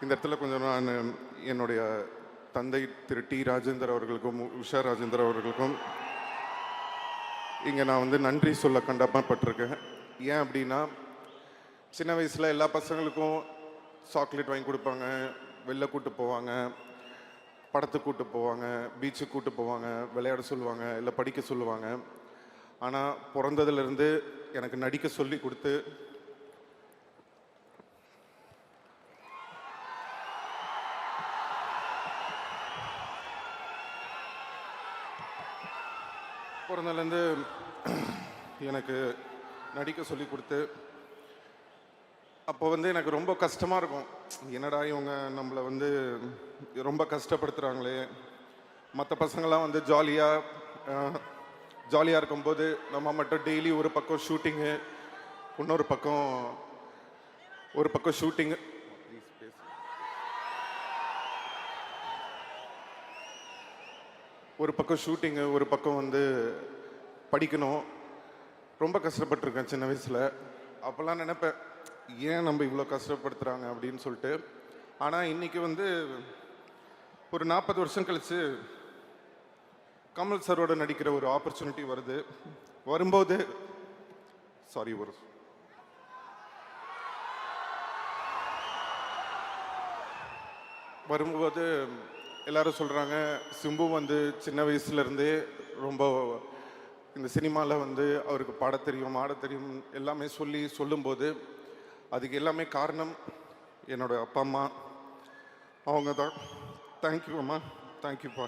இந்த இடத்துல கொஞ்சம் நான் என்னுடைய தந்தை திரு டி ராஜேந்தர் அவர்களுக்கும் உஷா ராஜேந்தர் அவர்களுக்கும் இங்கே நான் நன்றி சொல்ல கடமைப்பட்டிருக்கேன். ஏன் அப்படின்னா, சின்ன வயசில் எல்லா பசங்களுக்கும் சாக்லேட் வாங்கி கொடுப்பாங்க, வெளில கூட்டு போவாங்க, படத்துக்கு கூட்டு போவாங்க, பீச்சுக்கு கூட்டு போவாங்க, விளையாட சொல்லுவாங்க, இல்லை படிக்க சொல்லுவாங்க. ஆனால் பிறந்ததுலேருந்து எனக்கு நடிக்க சொல்லி கொடுத்து பிறந்ததுலேருந்து எனக்கு நடிக்க சொல்லி கொடுத்து அப்போ எனக்கு ரொம்ப கஷ்டமாக இருக்கும். என்னடா இவங்க நம்மளை ரொம்ப கஷ்டப்படுத்துகிறாங்களே. மற்ற பசங்களாம் ஜாலியாக இருக்கும்போது நம்ம மட்டும் டெய்லி ஒரு பக்கம் ஷூட்டிங்கு, இன்னொரு பக்கம் ஷூட்டிங்கு, ஒரு பக்கம் படிக்கணும். ரொம்ப கஷ்டப்பட்டுருக்கேன் சின்ன வயசில். அப்போல்லாம் நினைப்பேன், ஏன் நம்ம இவ்வளோ கஷ்டப்படுத்துகிறாங்க அப்படின்னு சொல்லிட்டு. ஆனால் இன்றைக்கி ஒரு 40 வருஷம் கழித்து கமல் சரோட நடிக்கிற ஒரு ஆப்பர்ச்சுனிட்டி வரும்போது எல்லாரும் சொல்கிறாங்க, சிம்பு சின்ன வயசுலேருந்தே ரொம்ப இந்த சினிமாவில் அவருக்கு பாடத் தெரியும், ஆடத் தெரியும் எல்லாமே சொல்லும்போது அதுக்கு எல்லாமே காரணம் என்னோடய அப்பா அம்மா. அவங்க தான். தேங்க்யூ அம்மா, தேங்க்யூப்பா.